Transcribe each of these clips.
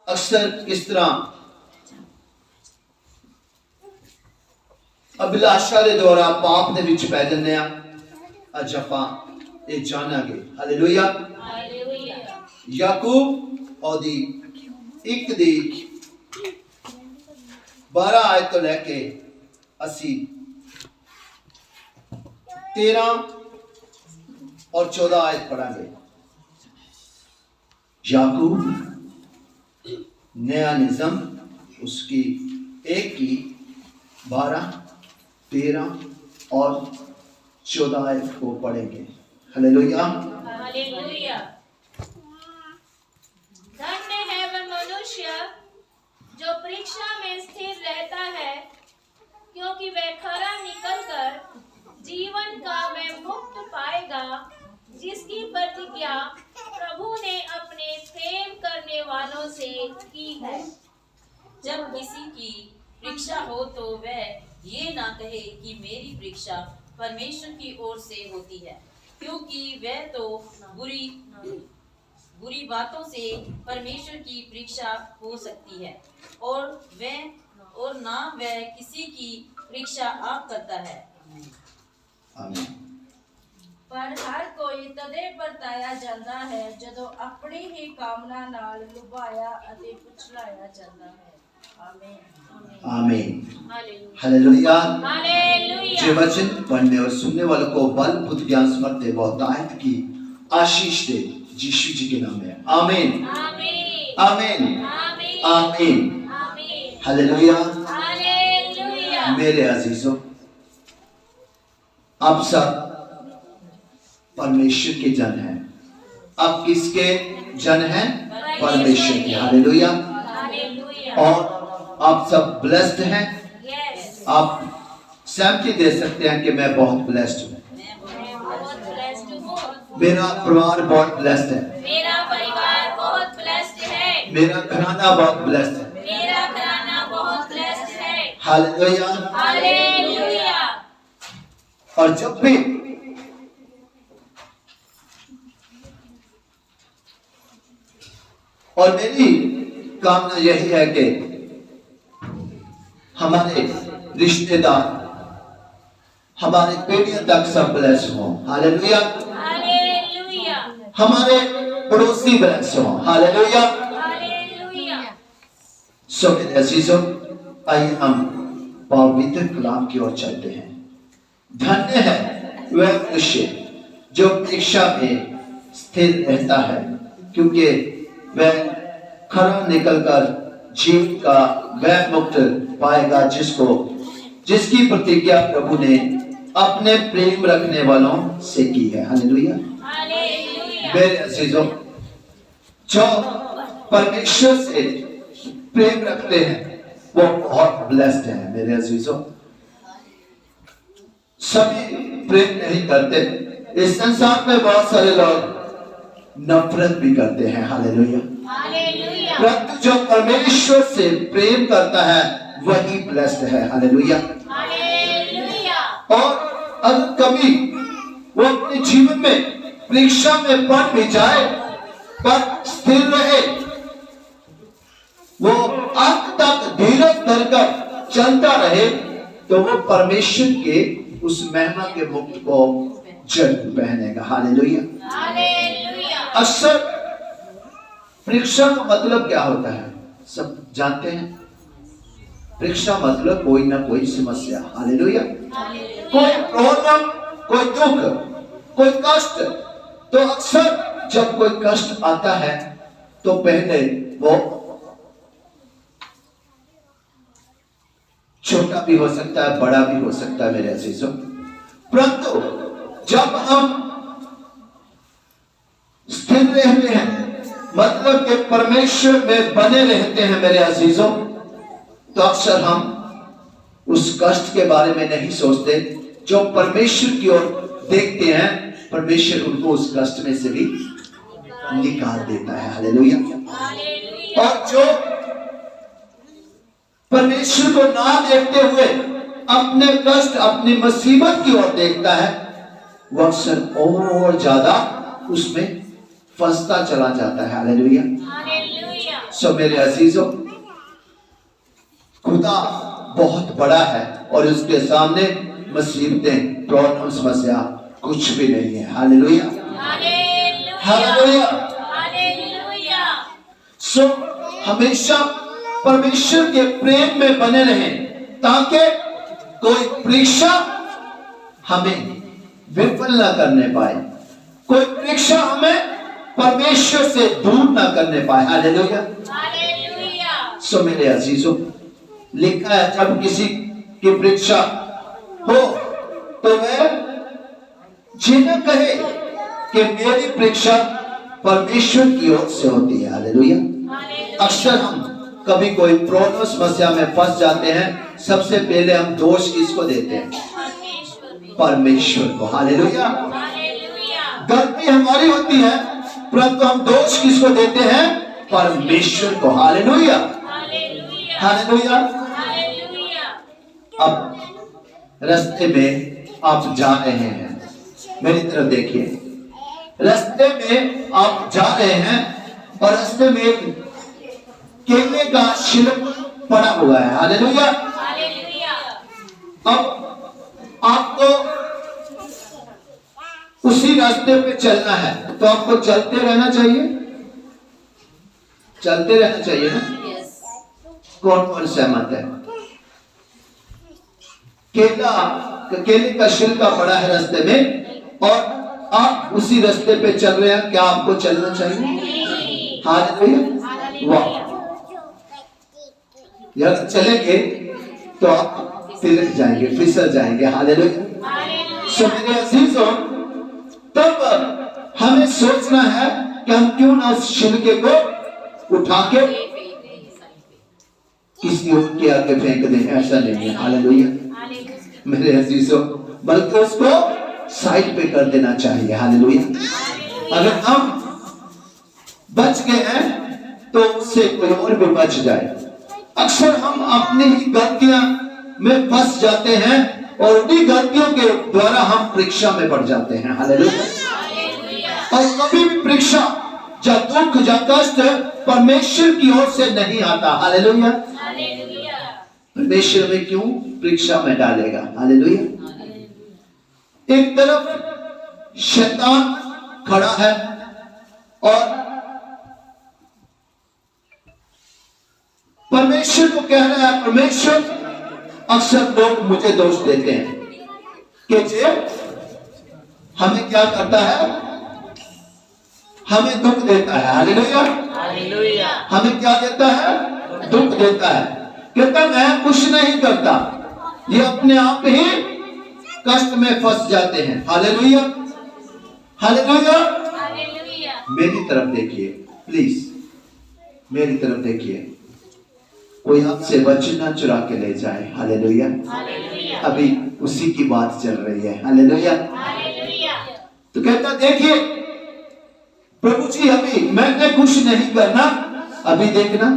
अक्सर किस तरह अभिलाषा के द्वारा पाप के विच पै जन्ने आ। अज आपां ये जानांगे। हालेलुया। याकूब ओदी 1 दी 12 आयत तो लैके असी 13 और 14 आयत पढ़ांगे। याकूब नया निज़म उसकी 1 की 12, 13 और 14 आयत को पढ़ेंगे। हालेलुया। हालेलुया। धन्य है वह मनुष्य जो परीक्षा में स्थिर रहता है, क्योंकि वह खरा निकलकर जीवन का वह मुक्त पाएगा जिसकी प्रतिज्ञा प्रभु ने अपने प्रेम करने वालों से की है। जब किसी की परीक्षा हो तो वह ये ना कहे कि मेरी परीक्षा परमेश्वर की ओर से होती है, क्योंकि वह तो बुरी बातों से परमेश्वर की परीक्षा हो सकती है, और ना वह किसी की परीक्षा आप करता है। आमीन। पर हर कोई तदे परताया जाता है जदों अपनी ही कामना नाल लुभाया अते पुछलाया जाता है। आमीन। आमीन। हालेलुया। हालेलुया। जो वचन पढ़ने और सुनने वालों को बल बुद्ध ज्ञान समर्थ बहुतायत की आशीष दे यीशु जी के नाम में। आमीन। आमीन। आमीन। आमीन। आमीन। आमीन। हालेलुया। हालेलुया। मेरे अजीजों, आप सब परमेश्वर के जन हैं। आप किसके जन हैं? परमेश्वर के। हालेलुया। हालेलुया। और आप सब ब्लेस्ड हैं। यस। आप सहमति दे सकते हैं कि मैं बहुत ब्लेस्ड हूँ। मैं बहुत ब्लेस्ड हूँ। मेरा परिवार बहुत ब्लेस्ड है। मेरा परिवार बहुत ब्लेस्ड है। मेरा घराना बहुत ब्लेस्ड है। मेरा घराना बहुत ब्लेस्ड है। हालेलुया। हालेलुया। और जब भी और मेरी कामना यही है कि हमारे रिश्तेदार, हमारे पीढ़ियों तक सब ब्लेस हो। हालेलुया। हालेलुया। हमारे पड़ोसी ब्लेस हो। हालेलुया। हालेलुया। सो मेरे अजीजों, आइए हम पवित्र कलाम की ओर चलते हैं। धन्य है वह मनुष्य जो परीक्षा में स्थिर रहता है, क्योंकि वह खरा निकलकर जीवन का वह मुक्त पाएगा जिसकी प्रतिज्ञा प्रभु ने अपने प्रेम रखने वालों से की है। हालेलुया। हालेलुया। मेरे अजीजों, जो परमेश्वर से प्रेम रखते हैं वो बहुत ब्लेस्ड हैं। मेरे अजीजों, सभी प्रेम नहीं करते। इस संसार में बहुत सारे लोग नफरत भी करते हैं। हालेलुया। हालेलुया। परंतु जो परमेश्वर से प्रेम करता है वही ब्लेस्ड है। हालेलुया। हालेलुया। और अगर कभी वो अपने जीवन में परीक्षा में पड़ भी जाए पर स्थिर रहे, वो अंत तक धीरज धरकर चलता रहे, तो वो परमेश्वर के उस महिमा के मुकुट को जन्म पहनेगा। हालेलुया। हालेलुया। अक्सर परीक्षा का मतलब क्या होता है? सब जानते हैं। परीक्षा मतलब कोई ना कोई समस्या। हालेलुया। कोई प्रॉब्लम, कोई दुख, कोई कष्ट। तो अक्सर जब कोई कष्ट आता है तो पहले वो छोटा भी हो सकता है, बड़ा भी हो सकता है मेरे अजीजों। परंतु जब हम स्थिर रहते हैं, मतलब कि परमेश्वर में बने रहते हैं मेरे अजीजों, तो अक्सर हम उस कष्ट के बारे में नहीं सोचते। जो परमेश्वर की ओर देखते हैं, परमेश्वर उनको उस कष्ट में से भी निकाल देता है। हालेलुया। और जो परमेश्वर को ना देखते हुए अपने कष्ट, अपनी मुसीबत की ओर देखता है, वह अक्सर और ज्यादा उसमें फंसता चला जाता है। हालेलुया। सो मेरे अजीजों, खुदा बहुत बड़ा है और उसके सामने मुसीबतें, प्रॉब्लम, समस्या कुछ भी नहीं है। Hallelujah, hallelujah. सो हमेशा परमेश्वर के प्रेम में बने रहें ताकि कोई परीक्षा हमें विफल ना करने पाए, कोई परीक्षा हमें परमेश्वर से दूर ना करने पाए। हालेलुया, सो मेरे अजीजों, लिखा है जब किसी की परीक्षा हो तो वह ये न कहे कि मेरी परीक्षा परमेश्वर की ओर से होती है। हालेलुया। अक्सर हम कभी कोई प्रॉब्लम, समस्या में फंस जाते हैं, सबसे पहले हम दोष किसको देते हैं? परमेश्वर को। हालेलुया। गलती हमारी होती है परंतु हम दोष किसको देते हैं? परमेश्वर को। Hallelujah, hallelujah. अब रास्ते में आप जा रहे हैं, मेरी तरफ देखिए, रास्ते में आप जा रहे हैं और रास्ते में एक केले का छिलक पड़ा हुआ है। हालेलुया। अब आपको उसी रास्ते पे चलना है तो आपको चलते रहना चाहिए, चलते रहना चाहिए ना? कौन कौन सहमत है? केले का छिलका पड़ा है रास्ते में और आप उसी रास्ते पे चल रहे हैं, क्या आपको चलना चाहिए? हालेलुया, वाह। यदि चलेंगे तो आप तिलक जाएंगे, फिसल जाएंगे। हालेलुया। सो मेरे अजीजों, तब हमें सोचना है कि हम क्यों ना उस छिलके को उठा के किसी और के आगे फेंक दें, ऐसा नहीं है। हालेलुया मेरे अजीजों, बल्कि उसको साइड पे कर देना चाहिए। हालेलुया। अगर हम बच गए हैं तो उससे कोई और भी बच जाए। अक्सर हम अपनी ही गलतियां में फंस जाते हैं और उन्हीं गलतियों के द्वारा हम परीक्षा में पड़ जाते हैं। हालेलुया। और कभी भी परीक्षा या दुख या कष्ट परमेश्वर की ओर से नहीं आता। हालेलुया। परमेश्वर में क्यों परीक्षा में डालेगा? हालेलुया। एक तरफ शैतान खड़ा है और परमेश्वर को कह रहा है, परमेश्वर, अक्सर लोग मुझे दोष देते हैं कि जे हमें क्या करता है? हमें दुख देता है। हालेलुया। हमें क्या देता है? दुख देता है। कहता मैं कुछ नहीं करता, ये अपने आप ही कष्ट में फंस जाते हैं। Hallelujah, hallelujah. मेरी तरफ देखिए प्लीज, मेरी तरफ देखिए, कोई आपसे वचन ना चुरा के ले जाए। हालेलुया। अभी उसी की बात चल रही है। हालेलुया। तो कहता देखिए प्रभु जी, अभी मैंने कुछ नहीं करना, अभी देखना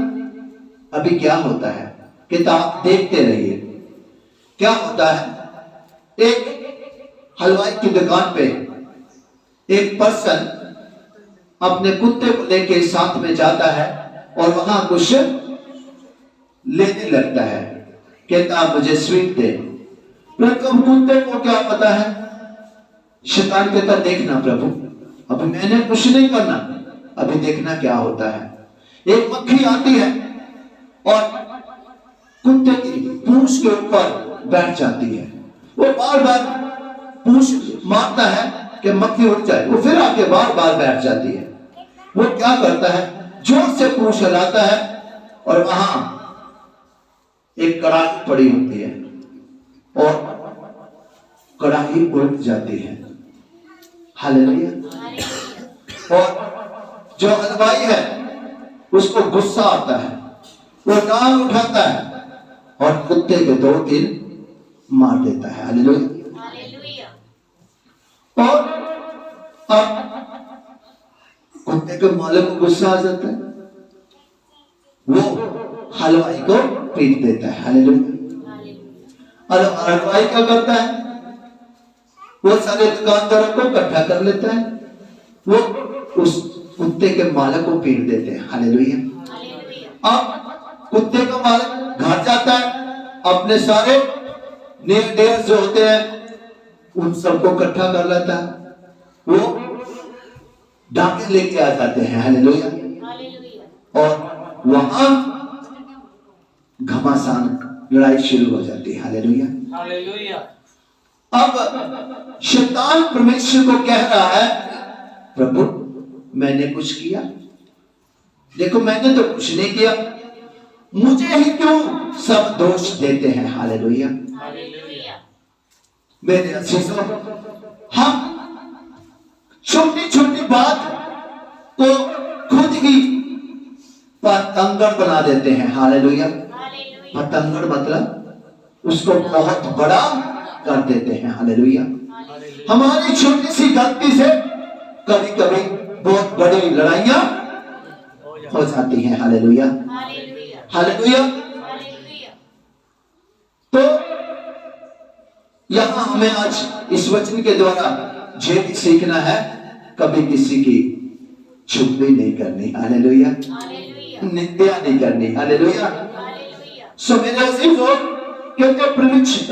अभी क्या होता है। कहता आप देखते रहिए क्या होता है। एक हलवाई की दुकान पे एक पर्सन अपने कुत्ते को लेके साथ में जाता है और वहां कुछ लेने लगता है। कहता आप मुझे स्वीट दे। परंतु कुत्ते को क्या पता है? शैतान कहता देखना प्रभु, अभी मैंने कुछ नहीं करना, अभी देखना क्या होता है। एक मक्खी आती है और कुत्ते की पूंछ के ऊपर बैठ जाती है। वो बार बार पूंछ मारता है कि मक्खी उठ जाए, वो फिर आके बार बार बैठ जाती है। वो क्या करता है? जोर से पूंछ हिलाता है और वहां एक कड़ाही पड़ी होती है और कड़ाही उलट जाती है। हालेलुया। और जो हलवाई है उसको गुस्सा आता है, वो टांग उठाता है और कुत्ते के 2 तीर मार देता है। हालेलुया। और अब कुत्ते के मालिक को गुस्सा आ जाता है, वो हलवाई को पीट देता है। हालेलुया। और हलवाई क्या करता है? वो सारे दुकानदारों को इकट्ठा कर लेता है, वो उस कुत्ते के मालिक को पीट देते हैं। हालेलुया। अब कुत्ते का मालिक घर जाता है, अपने सारे नियर डियर जो होते हैं उन सबको इकट्ठा कर लेता है, वो डाके लेके आ जाते हैं। हालेलुया। और वहां घमासान लड़ाई शुरू हो जाती है। हालेलुया। हालेलुया। अब शैतान परमेश्वर को कह रहा है, प्रभु मैंने कुछ किया? देखो मैंने तो कुछ नहीं किया, मुझे ही क्यों सब दोष देते हैं? हालेलुया। मेरे अजीजों, हम छोटी छोटी बात को खुद ही पतंगड़ बना देते हैं। हालेलुया। पतंगड़ मतलब उसको बहुत बड़ा कर देते हैं। हालेलुया। हमारी छोटी सी गलती से कभी कभी बहुत बड़ी लड़ाइयां हो जाती हैं। हालेलुया। हालेलुया। तो यहां हमें आज इस वचन के द्वारा ये भी सीखना है, कभी किसी की चुगली नहीं करनी। हालेलुया। निंदा नहीं करनी। हालेलुया। सो मेरे अजीजों, क्योंकि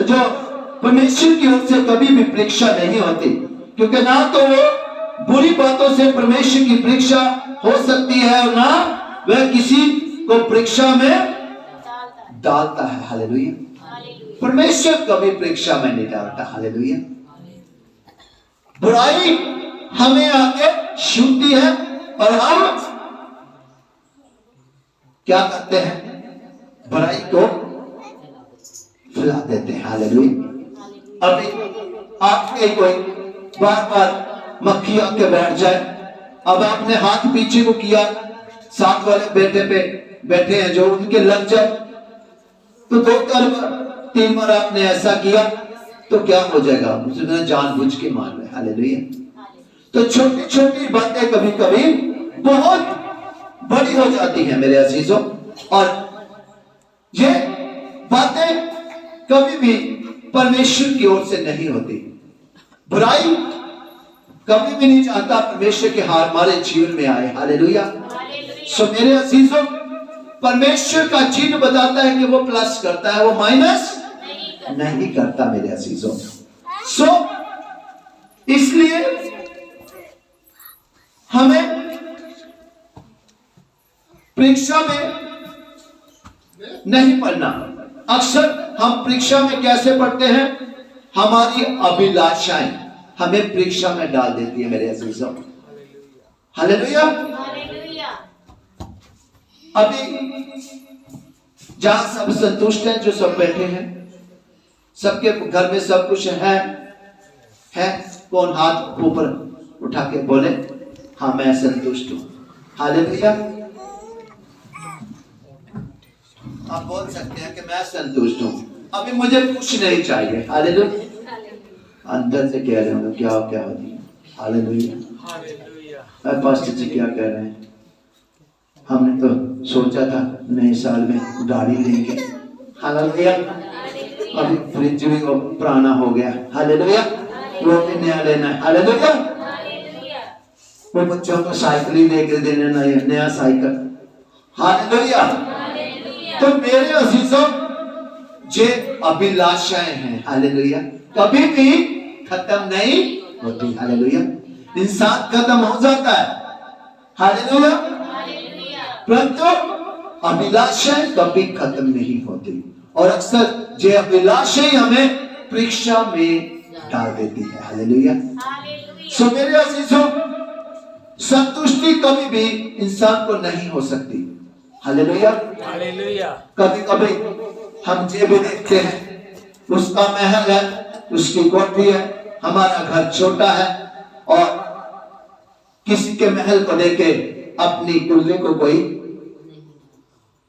जो परमेश्वर की ओर से कभी भी परीक्षा नहीं होती, क्योंकि ना तो वो बुरी बातों से परमेश्वर की परीक्षा हो सकती है और ना वह किसी को परीक्षा में डालता है। हालेलुया। परमेश्वर कभी परीक्षा में नहीं डालता। हालेलुया। बुराई हमें आके छूती है और हम क्या करते हैं? बुराई को फैला देते हैं। हालेलुया। अभी आपके कोई बार बार मक्खी आके बैठ जाए, अब आपने हाथ पीछे को किया, साथ वाले बेटे पे बैठे हैं जो उनके लग जाए, तो 2-3 बार आपने ऐसा किया तो क्या हो जाएगा? उसने जानबूझ के मार रहे। हालेलुया। तो छोटी छोटी बातें कभी कभी बहुत बड़ी हो जाती हैं मेरे अजीजों, और ये बातें कभी भी परमेश्वर की ओर से नहीं होती। बुराई कभी भी नहीं चाहता परमेश्वर के हार हमारे जीवन में आए। हालेलुया। सो मेरे अजीजों, परमेश्वर का चिन्ह बताता है कि वो प्लस करता है, वो माइनस नहीं करता मेरे अजीजों। सो इसलिए हमें परीक्षा में नहीं पढ़ना। अक्सर हम परीक्षा में कैसे पढ़ते हैं? हमारी अभिलाषाएं हमें परीक्षा में डाल देती है मेरे अजीजों। हालेलुया। अभी जहां सब संतुष्ट हैं, जो सब बैठे हैं, सबके घर में सब कुछ है? कौन हाथ ऊपर उठा के बोले, हाँ मैं संतुष्ट हूं? हालेलुया। आप बोल सकते हैं कि मैं संतुष्ट हूं, अभी मुझे कुछ नहीं चाहिए। हालेलुया। अंदर से कह रहे होंगे क्या क्या होती है। हालेलुया। पास्टर जी क्या कह रहे हैं? हमने तो सोचा था नए साल में गाड़ी लेंगे। हालेलुया। अभी फ्रिज भी पुराना हो गया। हालेलुया। वो भी नया लेना है। हालेलुया। वो बच्चों को साइकिल ही लेकर देना, नया साइकिल। हालेलुया। तो मेरे अजीजों, जे अभिलाषाएं हैं, हालेलुया, कभी भी खत्म नहीं होती। हालेलुया। इंसान खत्म हो जाता है। हालेलुया। परंतु अभिलाषाएं कभी खत्म नहीं होती, और अक्सर जे अभिलाषाएं हमें परीक्षा में डाल देती है। हालेलुया। सो मेरे अजीजों, संतुष्टि कभी भी इंसान को नहीं हो सकती। हालेलुया। हालेलुया। कभी कभी हम ये भी देखते हैं, उसका महल है, उसकी कोठी है, हमारा घर छोटा है, और किसी के महल को देखे अपनी कुल्ली को कोई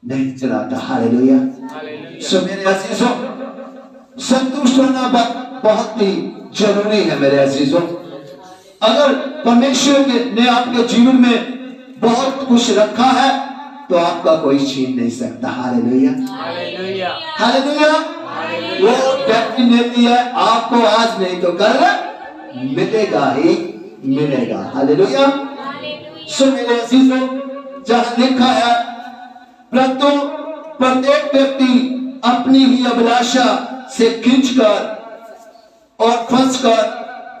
नहीं चलाता। हालेलुया। सो मेरे अजीजों, संतुष्ट होना बहुत ही जरूरी है मेरे अजीजों। अगर परमेश्वर ने आपके जीवन में बहुत कुछ रखा है तो आपका कोई छीन नहीं सकता। हालेलुया। हालेलुया। हालेलुया। वो डेफिनेटली है, आपको आज नहीं तो कल मिलेगा ही मिलेगा। हालेलुया। सो मेरे अजीजों, जहां लिखा है परंतु प्रत्येक व्यक्ति अपनी ही अभिलाषा से खींचकर और फंसकर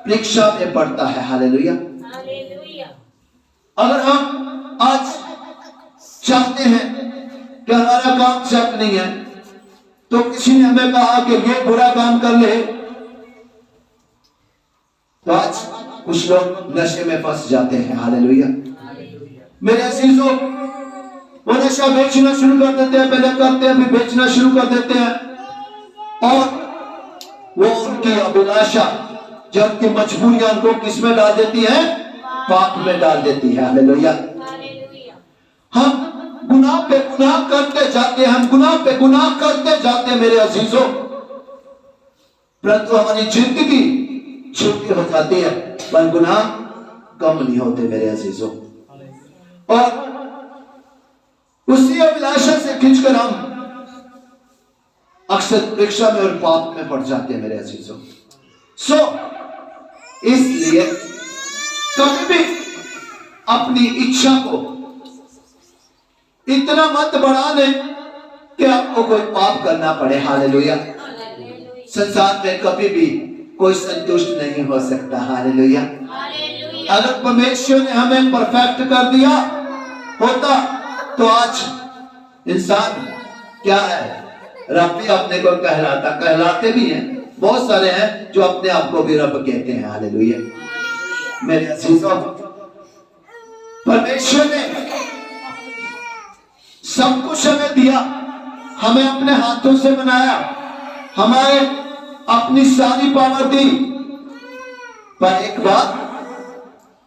परीक्षा में पड़ता है। हालेलुया। हालेलुया। अगर हम आज चाहते हैं कि हमारा काम सेट नहीं है, तो किसी ने हमें कहा कि ये बुरा काम कर ले, तो आज कुछ लोग नशे में फंस जाते हैं। हालेलुया। मेरे अजीजों, वो नशा बेचना शुरू कर देते हैं, पहले करते हैं फिर बेचना शुरू कर देते हैं, और वो उनकी अभिलाषा जो उनकी मजबूरियां उनको किसमें डाल देती है? पाप में डाल देती है। हालेलुया। हम गुनाह पे गुनाह करते जाते हैं, हम गुनाह पे गुनाह करते जाते हैं मेरे अजीजों, परंतु हमारी जिंदगी छोटी हो जाती है, पर गुनाह कम नहीं होते मेरे अजीजों। और उसी अभिलाषा से खींचकर हम अक्सर परीक्षा में और पाप में पड़ जाते हैं मेरे अजीजों। इसलिए कभी भी अपनी इच्छा को इतना मत बढ़ा दें कि आपको कोई पाप करना पड़े। हालेलुया। संसार में कभी भी कोई संतुष्ट नहीं हो सकता। हालेलुया। अगर परमेश्वर ने हमें परफेक्ट कर दिया होता तो आज इंसान क्या है? रब भी अपने को कहलाते भी हैं, बहुत सारे हैं जो अपने आप को भी रब कहते हैं। हालेलुया। मेरे अजीजों, परमेश्वर ने सब कुछ हमें दिया, हमें अपने हाथों से बनाया, हमारे अपनी सारी पावर दी, पर एक बात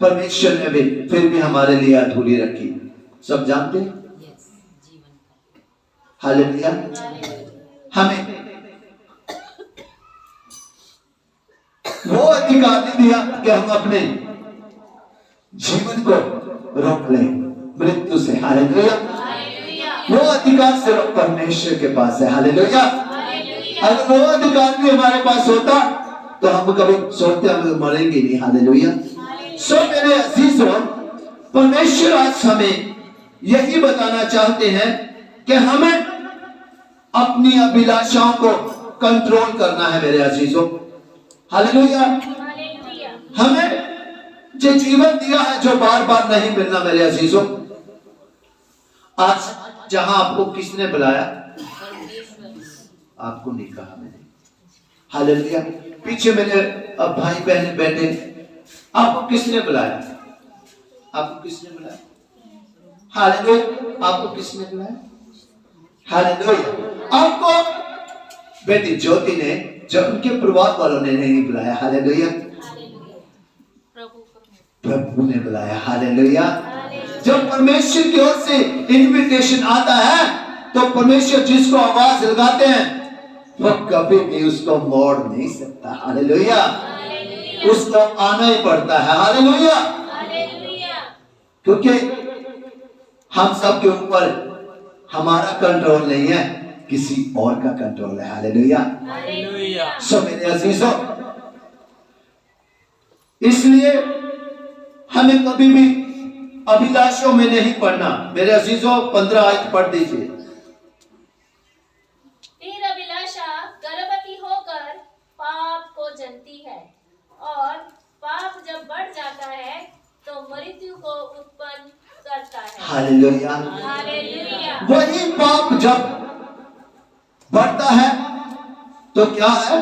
परमेश्वर ने भी फिर भी हमारे लिए अधूरी रखी। सब जानते हैं? हालेलुया। हमें वो अधिकार नहीं दिया कि हम अपने जीवन को रोक लें मृत्यु से। हालेलुया। वो अधिकार सिर्फ परमेश्वर के पास है। हालेलुया। अगर वो अधिकार भी हमारे पास होता तो हम कभी सोचते हम मरेंगे नहीं। हालेलुया। मेरे अजीजों, परमेश्वर आज हमें यही बताना चाहते हैं कि हमें अपनी अभिलाषाओं को कंट्रोल करना है मेरे अजीजों। हालेलुया। हमें जो जीवन दिया है जो बार बार नहीं मिलना मेरे अजीजों, आज जहां आपको किसने बुलाया? आपको नहीं कहा मैंने। हालेलुया। पीछे मेरे भाई बहन बैठे, आपको किसने बुलाया? आपको किसने बुलाया? हालेलुया। आपको किसने बुलाया? हालेलुया। आपको बेटी ज्योति ने, जो उनके परिवार वालों ने नहीं बुलाया। हालेलुया। प्रभु ने बुलाया। हालेलुया। जब परमेश्वर की ओर से इनविटेशन आता है तो परमेश्वर जिसको आवाज लगाते हैं वो कभी भी उसको मोड़ नहीं सकता। हालेलुया। उसको आना ही पड़ता है। हालेलुया। क्योंकि हम सब के ऊपर हमारा कंट्रोल नहीं है, किसी और का कंट्रोल है। हालेलुया। मेरे अजीजों, इसलिए हमें कभी भी अभिलाषों में नहीं पड़ना। मेरे अजीजों, 15 आयत पढ़ दीजिए। फिर अभिलाषा गर्भवती होकर पाप को जनती है, और पाप जब बढ़ जाता है तो मृत्यु को उत्पन्न करता है। हालेलुया। हालेलुया। वही पाप जब बढ़ता है तो क्या है?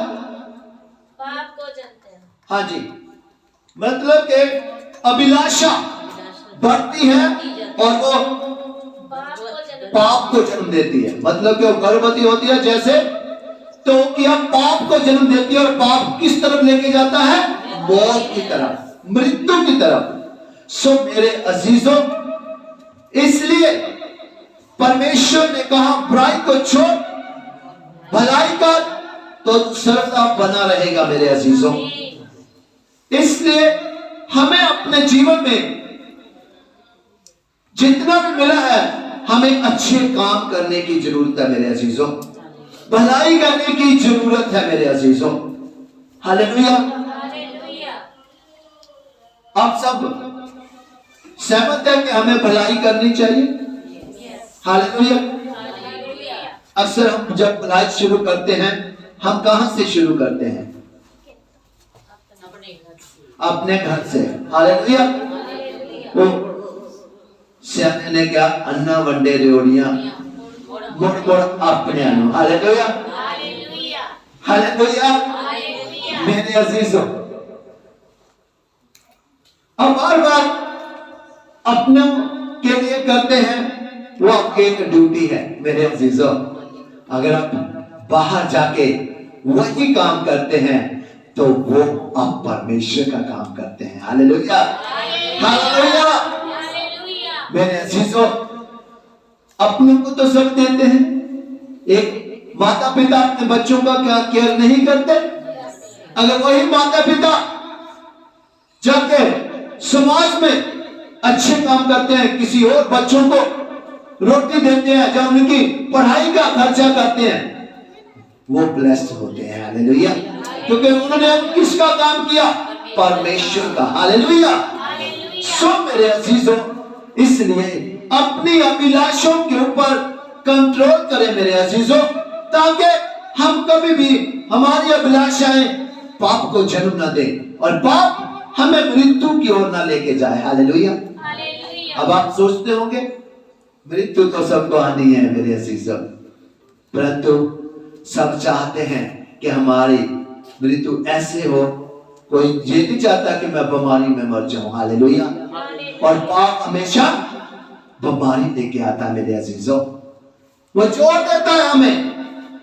पाप को जनते हैं। हाँ जी, मतलब कि अभिलाषा बढ़ती है और वो पाप को जन्म देती है। मतलब कि वो गर्भवती होती है जैसे, तो क्या पाप को जन्म देती है, और पाप किस तरफ लेके जाता है? मौत की तरफ, मृत्यु की तरफ। मेरे अजीजों, इसलिए परमेश्वर ने कहा बुराई को छोड़, भलाई कर, तो सर्वदा बना रहेगा मेरे अजीजों। इसलिए हमें अपने जीवन में जितना भी मिला है, हमें अच्छे काम करने की जरूरत है मेरे अजीजों, भलाई करने की जरूरत है मेरे अजीजों। हालेलुया। आप सब सहमत हैं कि हमें भलाई करनी चाहिए? हालेलुया। अक्सर हम जब भलाई शुरू करते हैं, हम कहां से शुरू करते हैं? अपने घर से। हालेलुया। वो सियाने ने क्या, अन्ना वंडे रेवड़ियां मुड़ मुड़ अपने अनु। Hallelujah, hallelujah. मेरे अजीजों, अब बार बार अपनों के लिए करते हैं, वो आपकी एक ड्यूटी है। मेरे अजीजों, अगर आप बाहर जाके वही काम करते हैं तो वो आप परमेश्वर का काम करते हैं। Hallelujah, hallelujah. मेरे अजीजों, अपनों को तो सब देते हैं। एक माता पिता अपने बच्चों का क्या केयर नहीं करते? अगर वही माता पिता जाके समाज में अच्छे काम करते हैं, किसी और बच्चों को रोटी देते हैं, जब उनकी पढ़ाई का खर्चा करते हैं, वो ब्लेस्ड होते हैं। हालेलुया, क्योंकि उन्होंने किसका काम किया? परमेश्वर का। हालेलुया। सो मेरे अजीजों, इसलिए अपनी अभिलाषों के ऊपर कंट्रोल करें मेरे अजीजों, ताकि हम कभी भी हमारी अभिलाषाएं पाप को जन्म न दे और पाप हमें मृत्यु की ओर न लेके जाए। हालेलुया। अब आप सोचते होंगे मृत्यु तो सबको आनी है मेरे अजीजों, परंतु सब चाहते हैं कि हमारी मृत्यु ऐसे हो। कोई ये नहीं चाहता कि मैं बीमारी में मर जाऊं। हालेलुया। और पाप हमेशा बीमारी लेके आता है मेरे अजीजों। वो जोर देता है, हमें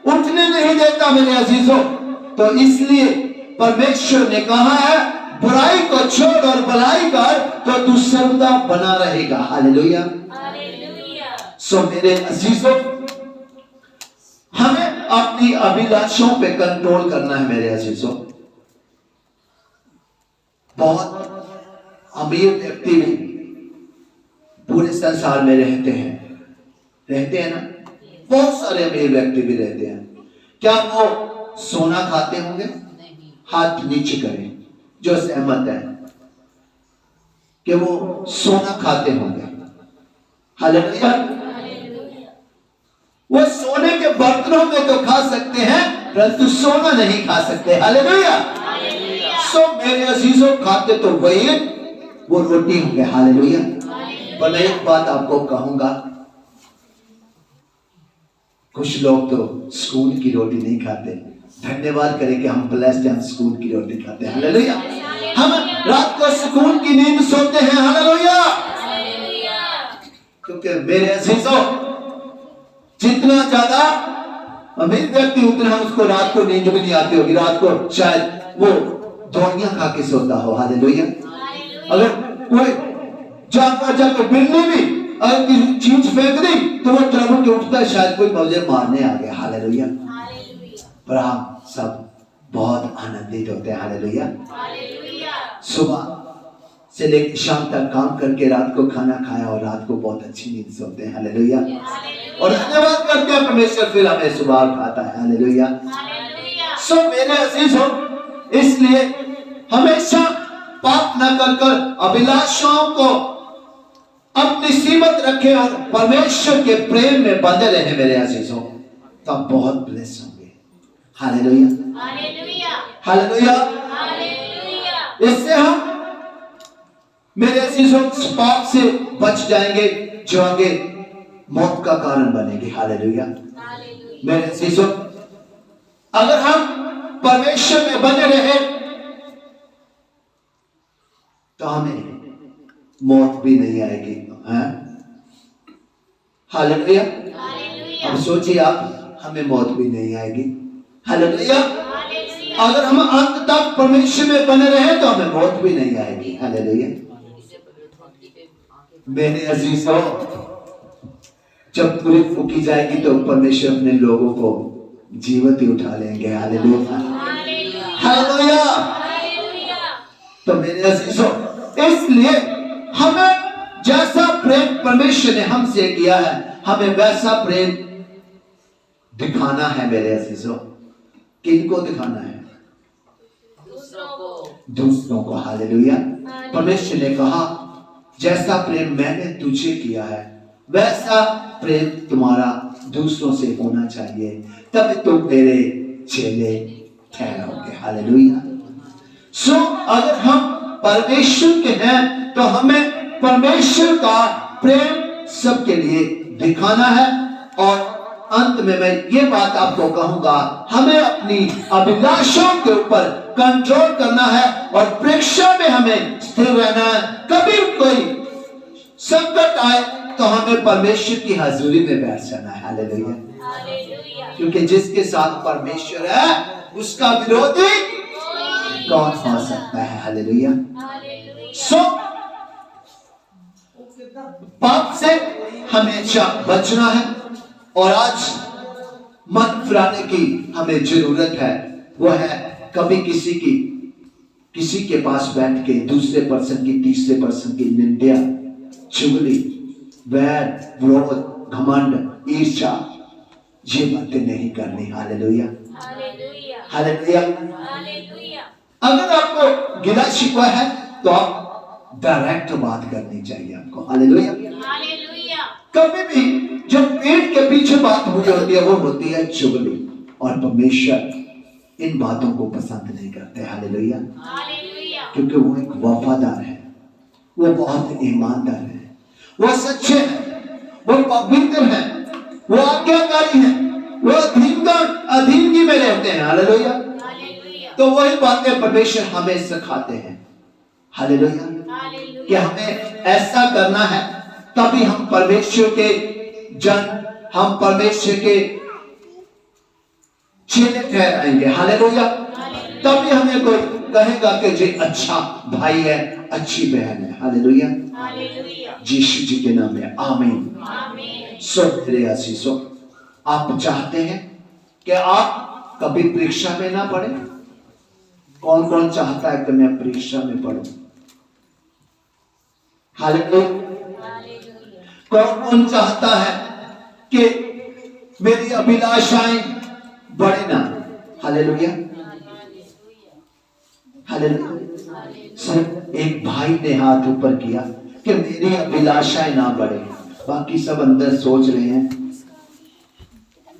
उठने नहीं देता मेरे अजीजों। तो इसलिए परमेश्वर ने कहा है, बुराई को छोड़ और भलाई कर तो तू सर्वदा बना रहेगा। हालेलुया। सो मेरे अजीजों, हमें अपनी अभिलाषों पे कंट्रोल करना है मेरे अजीजों। बहुत अमीर व्यक्ति भी पूरे संसार में रहते हैं ना, बहुत सारे अमीर व्यक्ति भी रहते हैं। क्या वो सोना खाते होंगे? हाथ नीचे करें जो सहमत है कि वो सोना खाते होंगे। हालेलुया। वो सोने के बर्तनों में तो खा सकते हैं, परंतु सोना नहीं खा सकते। हालेलुया। सो मेरे अजीजों, खाते तो वही वो रोटी होंगे। हालेलुया। पर एक बात आपको कहूंगा, कुछ लोग तो स्कूल की रोटी नहीं खाते। धन्यवाद करें कि हम ब्लेस्ड हैं, हम स्कूल की रोटी खाते हैं। हालेलुया। हम रात को सुकून की नींद सोते हैं। हालेलुया। क्योंकि मेरे अजीजों, जितना ज्यादा अमीर व्यक्ति उतना उसको रात को नींद भी नहीं आती होगी। रात को शायद वो दवाइयां खा के सोता हो। हालेलुया। अगर कोई जाकर बिल्ली भी अगर किसी चीज फेंक दी तो वो ट्रबल के उठता है, शायद कोई मुझे मारने आ गया। हालेलुया। पर हम सब बहुत आनंदित होते हैं। हालेलुया। सुबह से लेकर शाम तक काम करके रात को खाना खाया और रात को बहुत अच्छी नींद सोते हैं। हालेलुया। और धन्यवाद करते हैं परमेश्वर, फिर हमें सुबह उठाता है। हालेलुया। सो मेरे अजीजों, इसलिए हमेशा पाप न कर अभिलाषाओं को अपनी सीमत रखें और परमेश्वर के प्रेम में बंधे रहे मेरे अजीजों, तो आप बहुत ब्लेस होंगे। Hallelujah, hallelujah. इससे हम मेरे अजीजों पाप से बच जाएंगे जो आगे मौत का कारण बनेगी। हालेलुया। मेरे अजीजों, अगर हम परमेश्वर में बने रहे तो हमें मौत भी नहीं आएगी। हालेलुया। अब सोचिए आप, हमें मौत भी नहीं आएगी। हालेलुया। अगर हम अंत तक परमेश्वर में बने रहे तो हमें मौत भी नहीं आएगी। हालेलुया। मेरे अजीजों, जब पूरी फूकी जाएगी तो परमेश्वर अपने लोगों को जीवित ही उठा लेंगे। Hallelujah, hallelujah. तो मेरे अजीजों, इसलिए हमें जैसा प्रेम परमेश्वर ने हमसे किया है, हमें वैसा प्रेम दिखाना है मेरे अजीजों। किनको दिखाना है? दूसरों को। हालेलुया। परमेश्वर ने कहा, जैसा प्रेम मैंने तुझे किया है वैसा प्रेम तुम्हारा दूसरों से होना चाहिए, तब तुम मेरे चेले ठहरोगे। हालेलुया। सो अगर हम परमेश्वर के हैं तो हमें परमेश्वर का प्रेम सबके लिए दिखाना है। और अंत में मैं ये बात आपको कहूंगा, हमें अपनी अभिलाषाओं के ऊपर कंट्रोल करना है और परीक्षा में हमें स्थिर रहना है। कभी कोई संकट आए तो हमें परमेश्वर की हजूरी में बैठ जाना है। हालेलुया। क्योंकि जिसके साथ परमेश्वर है उसका विरोधी कौन हो सकता है। हालेलुया। सो पाप से हमेशा बचना है और आज मन फिराने की हमें जरूरत है। वो है कभी किसी के पास बैठ के दूसरे पर्सन की, तीसरे पर्सन की निंदा, चुगली, वैर, विरोध, घमंड, ईर्ष्या, ये बातें नहीं करनी। हालेलुया। हालेलुया। अगर आपको गिला शिकवा है तो आप डायरेक्ट बात करनी चाहिए आपको। हालेलुया। कभी भी जो पेट के पीछे बात हुई होती है वो होती है चुगली, और परमेश्वर इन बातों को पसंद नहीं करते। हालेलुया। क्योंकि वो एक वफादार है, वो बहुत ईमानदार है, वो सच्चे हैं, वो पवित्र हैं, वो आज्ञाकारी हैं, वो अधीनगी में रहते हैं। हालेलुया। तो वही बातें परमेश्वर हमें सिखाते हैं। हालेलुया। कि हमें ऐसा करना है, तभी हम परमेश्वर के जन, हम परमेश्वर के चेले ठहराएंगे। हालेलुया। तभी हमें कोई कहेगा कि जी अच्छा भाई है, अच्छी बहन है। हालेलुया। यीशु जी के नाम में आमीन। सो मेरे आशीषों, आप चाहते हैं कि आप कभी परीक्षा में ना पड़े? कौन कौन चाहता है कि मैं परीक्षा में पढ़ूं? हालेलुया। कौन कौन चाहता है कि मेरी अभिलाषाएं बढ़े ना? हालेलुया। हालेलुया। सिर्फ एक भाई ने हाथ ऊपर किया कि मेरी अभिलाषाएं ना बढ़े, बाकी सब अंदर सोच रहे हैं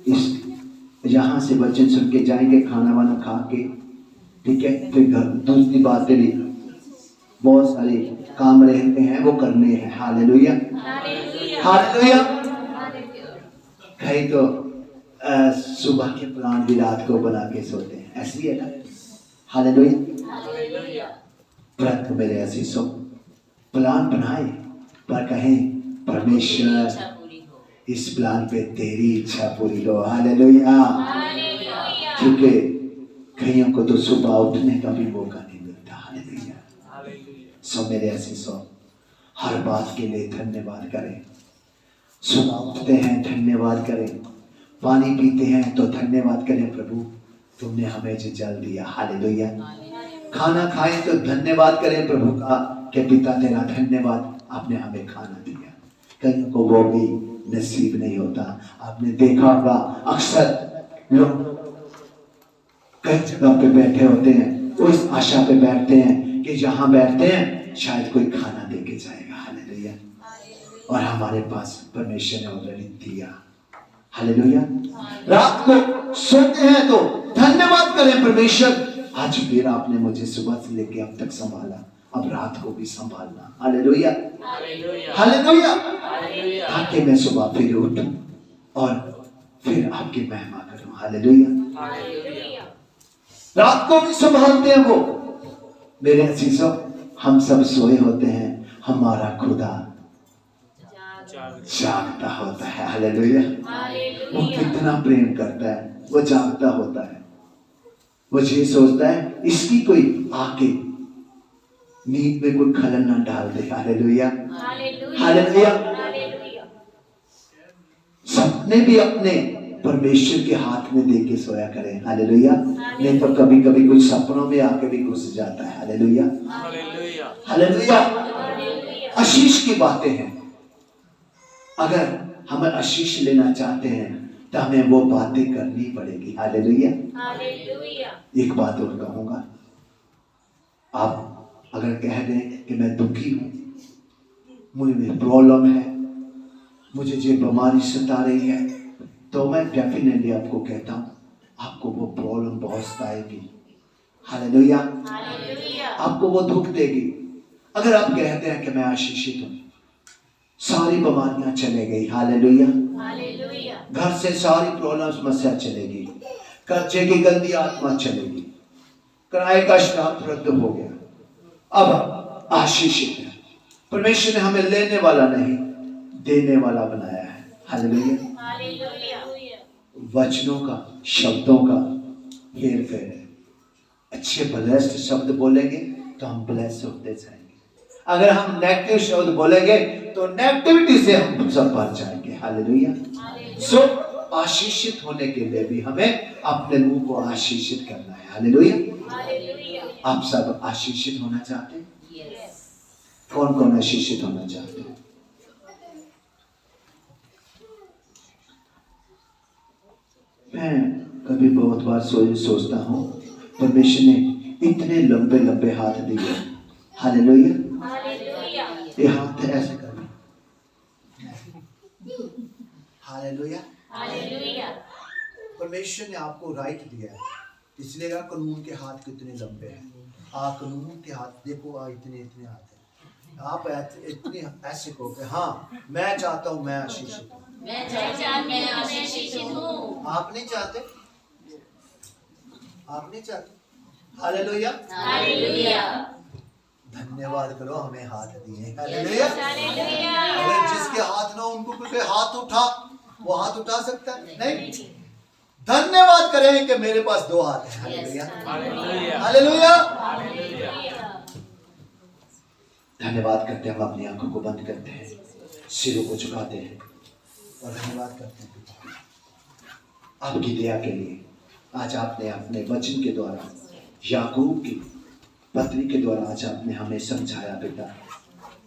इस यहां से वचन सुन के जाएंगे, खाना वाना खा के, ठीक है, फिर घर दूसरी बातें भी बहुत सारे काम रहते हैं वो करने हैं। हालेलुया। हालेलुया। कहीं तो सुबह के प्लान भी रात को बना के सोते हैं, ऐसी है ना। हालेलुया। परंतु मेरे अजीजों, प्लान बनाए पर कहें परमेश्वर इस प्लान पे तेरी इच्छा पूरी हो। हालेलुया। क्योंकि कईयों को तो सुबह उठने का भी मौका नहीं मिलता। हालेलुया। सो मेरे अजीजों, हर बात के लिए धन्यवाद करें। सुबह उठते हैं धन्यवाद करें, पानी पीते हैं तो धन्यवाद करें, प्रभु तुमने हमें जो जल दिया। हालेलुया। खाना खाएं तो धन्यवाद करें प्रभु का कि पिता तेरा धन्यवाद, आपने हमें खाना दिया। कईयों को वो भी नसीब नहीं होता। आपने देखा होगा अक्सर लोग कई जगह पे बैठे होते हैं, वो इस आशा पे बैठते हैं कि जहां बैठते हैं शायद कोई खाना दे के जाएगा। हालेलुया। और हमारे पास परमेश्वर ने ऑलरेडी दिया। हालेलुया। रात को सोते हैं तो धन्यवाद करें परमेश्वर, आज फिर आपने मुझे सुबह से लेके अब तक संभाला, अब रात को भी संभालना। हालेलुया। हालेलुया। ताकि मैं सुबह फिर उठूं और फिर आपकी महिमा करूं। हालेलुया। रात को भी संभालते हैं वो। मेरे अजीजों, हम सब सोए होते हैं, हमारा खुदा जागता होता है। हालेलुया। वो कितना प्रेम करता है, वो जागता होता है। वो ये सोचता है इसकी कोई आके नींद में कोई खलल ना डाल दे। हालेलुया। हालेलुया। सपने भी अपने परमेश्वर के हाथ में दे के सोया करें। हालेलुया। नहीं तो कभी कभी कुछ सपनों में आके भी घुस जाता है। हालेलुया। हालेलुया। आशीष की बातें हैं। अगर हम आशीष लेना चाहते हैं तो हमें वो बातें करनी पड़ेगी। हालेलुया। एक बात और कहूंगा, आप अगर कह दें कि मैं दुखी हूं, मुझे प्रॉब्लम है, मुझे जो बीमारी सता रही है, तो मैं डेफिनेटली आपको कहता हूं, आपको वो प्रॉब्लम बहुत सताएगी। हालेलुया। आपको वो दुख देगी। अगर आप कहते हैं कि मैं आशीषित हूं, सारी बीमारियां चले गई। हालेलुया। घर से सारी प्रॉब्लम समस्या चलेगी, कर्जे की गंदी आत्मा चलेगी, किराए का श्राप रद्द हो गया। अब आशीषित है। परमेश्वर ने हमें लेने वाला नहीं, देने वाला बनाया है। हालेलुया। वचनों का, शब्दों का हेर फेर है। अच्छे ब्लेस्ड शब्द बोलेंगे तो हम ब्लेस्ड होते जाएंगे। अगर हम नेगेटिव शब्द बोलेंगे तो नेगेटिविटी से हम सब भर जाएंगे। हालेलुया। सो आशीषित होने के लिए भी हमें अपने मुंह को आशीषित करना है। हालेलुया। आप सब आशीषित होना चाहते हैं? कौन कौन आशीषित होना चाहते हैं? मैं कभी बहुत बार सोचता हूँ, परमेश्वर ने इतने लंबे लंबे हाथ दिए। हालेलुया। ये हाथ ऐसे कर, हालेलुया। परमेश्वर ने आपको राइट दिया है, इसलिए कानून के हाथ कितने लंबे हैं। कानून के हाथ देखो, इतने इतने हाथ हैं। आप इतने ऐसे कहोगे, हाँ मैं चाहता हूँ मैं आशीषित हूँ। मैं आशीषित हूँ। आप नहीं चाहते? आप नहीं चाहते? हालेलुया। धन्यवाद करो, हमें हाथ दिए। हालेलुया। अगर जिसके हाथ ना उनको कोई हाथ उठा, वो हाथ उठा सकता है? नहीं। धन्यवाद करें कि मेरे पास दो हाथ हैं। हालेलुया। हालेलुया। धन्यवाद करते हैं। हम अपनी आंखों को बंद करते हैं, सिरों को झुकाते हैं और धन्यवाद करते हैं आपकी दया के लिए। आज आपने अपने वचन के द्वारा, याकूब की पत्री के द्वारा आज आपने हमें समझाया पिता।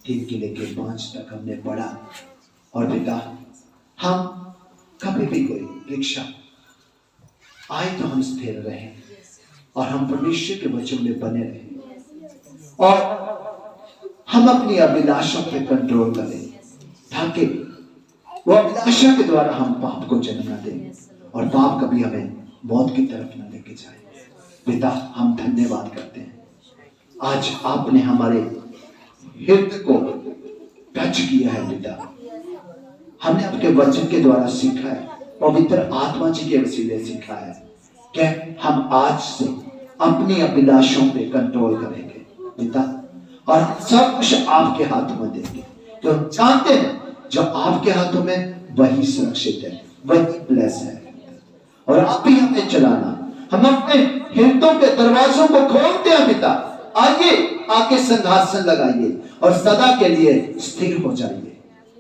3 के लेके 5 तक हमने पढ़ा। और पिता, हम कभी भी कोई परीक्षा आए तो हम स्थिर रहे और हम परमेश्वर के वचन में बने रहे और हम अपनी अभिलाषों पे कंट्रोल करें, ताकि वो अभिलाषा के द्वारा हम पाप को जन्म न दें और पाप कभी हमें मौत की तरफ न लेके जाए। पिता, हम धन्यवाद करते हैं, आज आपने हमारे हृदय को टच किया है। पिता, हमने आपके वचन के द्वारा सीखा है, पवित्र आत्मा जी के वसीले सीखा है कि हम आज से अपनी अभिलाषों पे कंट्रोल करेंगे पिता, और सब कुछ आपके हाथों में देंगे। तो हम जानते हैं जो आपके हाथों में वही सुरक्षित है, वही ब्लेस है। और आप ही हमें चलाना। हम अपने हृदयों के दरवाजों को खोलते हैं पिता। आइए, आके सिंहासन लगाइए और सदा के लिए स्थिर हो जाइए।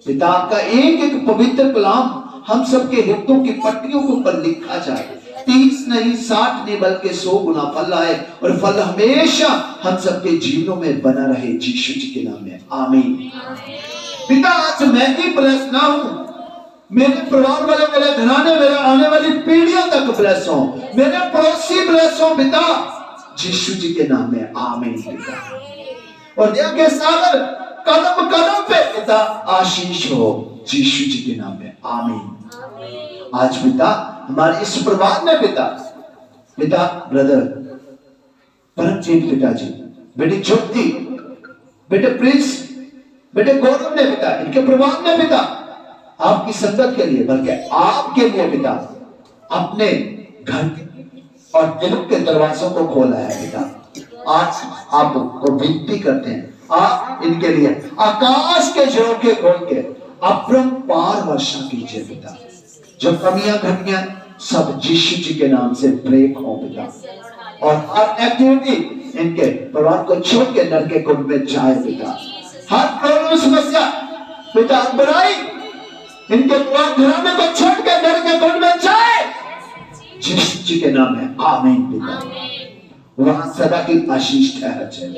पिता, आपका एक एक पवित्र कलाम हम सबके हृदयों की पट्टियों के ऊपर लिखा जाए। 30 नहीं 60 नहीं बल्कि 100 गुना फल आए और फल हमेशा हम सबके जीवनों में बना रहे, यीशु जी के नाम में आमीन। पिता, आज मैं ही ब्लेस ना हूं, मेरे परिवार वाले, मेरे घराने, मेरे आने वाली पीढ़ियों तक ब्लेस हो, मेरे पड़ोसी ब्लेस हो पिता, यीशु जी के नाम में आमीन पिता। और दया के सागर कदम कदम पे पिता आशीष हो, यीशु जी के नाम में आमीन। आज पिता हमारे इस परिवार में पिता ब्रदर परमजीत पिताजी, बेटी ज्योति, बेटे प्रिंस, बेटे गौरव ने पिता, इनके परिवार में पिता आपकी संगत के लिए, बल्कि आपके लिए पिता अपने घर और दिल के दरवाजों को खोला है पिता। आज आपको विनती करते हैं, आप इनके लिए आकाश के झरोखे खोल के अपरंपार वर्षा कीजिए पिता। जो कमियां घटियां सब यीशु जी के नाम से ब्रेक हो पिता, और हर एक्टिविटी इनके परिवार को छोड़ के नर के कुंड में जाए पिता। हर प्रॉब्लम समस्या पिता, बुराई इनके घराने को छोड़ के नर के कुंड में जाए, यीशु जी के नाम में आमीन पिता। वहां सदा की आशीष ठहर जाए,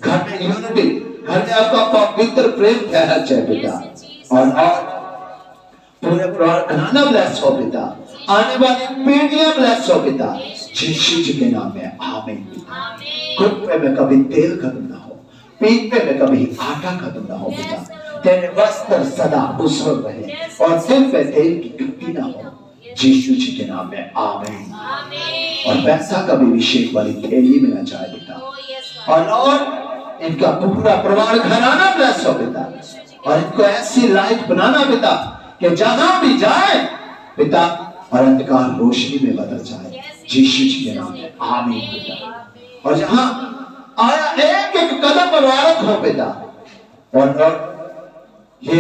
घर में यूनिटी, घर में आपका पवित्र प्रेम ठहर जाए पिता, और पूरे घराना ब्लेस हो पिता, आने वाली पीढ़ियां ब्लेस हो पिता, यीशु जी के नाम में आमीन पिता। घुटने में कभी तेल खत्म ना हो, पीते में कभी आटा खत्म ना हो पिता। तेरे वस्त्र सदा उछल रहे और सिर पे तेल की घटी ना हो। यीशु जी के नाम में आमीन। आमीन। और पैसा का भी अभिषेक वाली थैली मिलना चाहे पिता, Oh, yes, और Father. लॉर्ड इनका पूरा परिवार घराना ब्लेस हो पिता, और इनको ऐसी लाइफ बनाना पिता कि जहां भी जाए पिता और अंधकार रोशनी में बदल जाए, यीशु जी के नाम में आमीन पिता। और जहां आया एक एक कदम मुबारक हो पिता, और लॉर्ड ये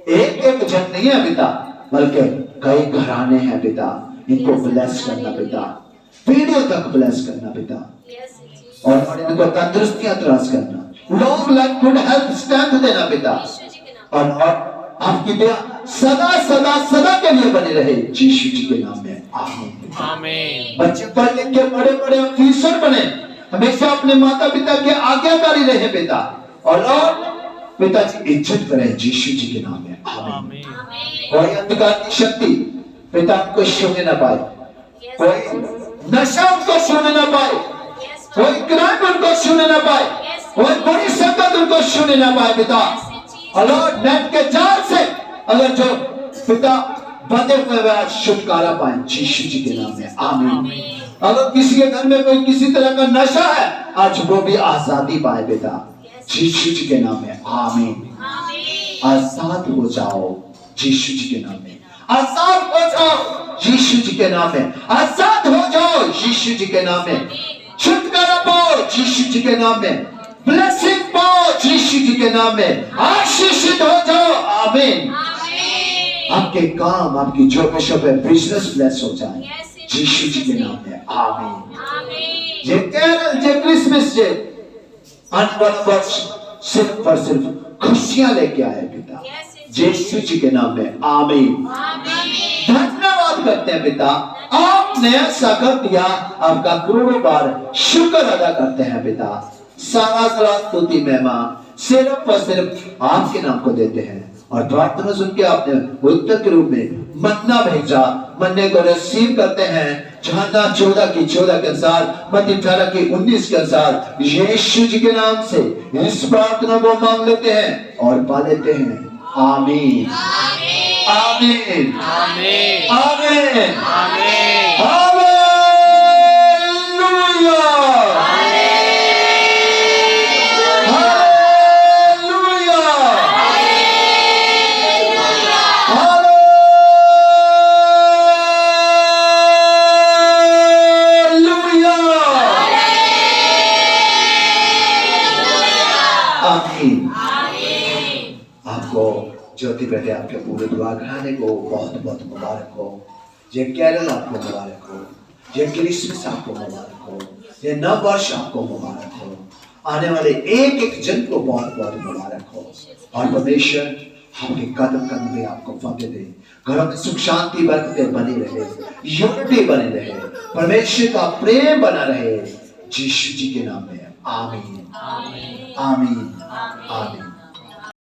एक एक जन नहीं है पिता, बल्कि कई घराने हैं पिता, इनको ब्लेस करना पिता, पीढ़ियों तक ब्लेस करना पिता, Yes, Jesus. और इनको तंदुरुस्तियां तराश करना, long life, good health, strength देना पिता, यीशु जी के नाम में. और आपकी दया सदा सदा सदा के लिए बनी रहे, यीशु जी के नाम में आमीन। आमीन। बच्चे पढ़ लिख के बड़े बड़े ऑफिसर बने, हमेशा अपने माता पिता के आज्ञाकारी रहे पिता, और लॉर्ड पिताजी इज्जत करें यीशु जी के नाम में आमीन। आमीन। आमीन. कोई अंधकार की शक्ति पिता को छूने न पाए, Yes, कोई Jesus. नशा उनको छूने न पाए, Yes, कोई Father. क्राइम उनको छूने न पाए, कोई बुरी संगत उनको छूने न पाए पिता। और लॉर्ड नेट के जाल से अगर जो पिता बंधे हुए वे आज छुटकारा पाए यीशु जी के नाम में आमीन। अगर किसी के घर में कोई किसी तरह का नशा है, आज वो भी आजादी पाए पिता, यीशु जी के नाम में आमीन। आमीन. आजाद हो जाओ यीशु जी के नाम में, आजाद हो जाओ यीशु जी के नाम में, आजाद हो जाओ यीशु जी के नाम में, छुटकारा पाओ यीशु जी के नाम में, ब्लेसिंग पाओ यीशु जी के नाम में, आशीषित हो जाओ आमीन। आमीन. आपके काम, आपकी जॉब है, बिजनेस ब्लेस हो जाए Yes, यीशु जी के नाम में आमीन। आमीन. ये कैरल, ये क्रिसमस, ये आने वाला वर्ष सिर्फ और सिर्फ खुशियां लेके आए पिता, Yes, यीशु जी के नाम में आमीन। आमीन. धन्यवाद करते हैं पिता, आपने ऐसा कर दिया, आपका करोड़ों बार शुक्र अदा करते हैं पिता। सारा सलाह स्तुति महिमा सिर्फ और सिर्फ आपके नाम को देते हैं, और प्रार्थना सुन के आपने उत्तर के रूप में मन्ना भेजा, मन्ने को रिसीव करते हैं। यूहन्ना 14:14 के अनुसार, मत्ती 18:19 के अनुसार, यीशु जी के नाम से इस प्रार्थना को मांग लेते हैं और पा लेते हैं। आमीन आमीन आमीन। आमीन आमीन। हालेलुया। आमीन। आपको ज्योति बेटे, आपके पूरे दुआ घराने को बहुत बहुत मुबारक हो। ये कैरल आपको मुबारक हो, ये क्रिसमस आपको मुबारक हो, ये नव वर्ष आपको मुबारक हो, आने वाले एक एक जन को बहुत बहुत मुबारक हो। और परमेश्वर आपके कदम कदम में आपको फतेह दे, घरों में सुख शांति बरकतें बनी रहे, यूनिटी बनी रहे, परमेश्वर का प्रेम बना रहे, यीशु जी के नाम में आमीन आमीन आमीन।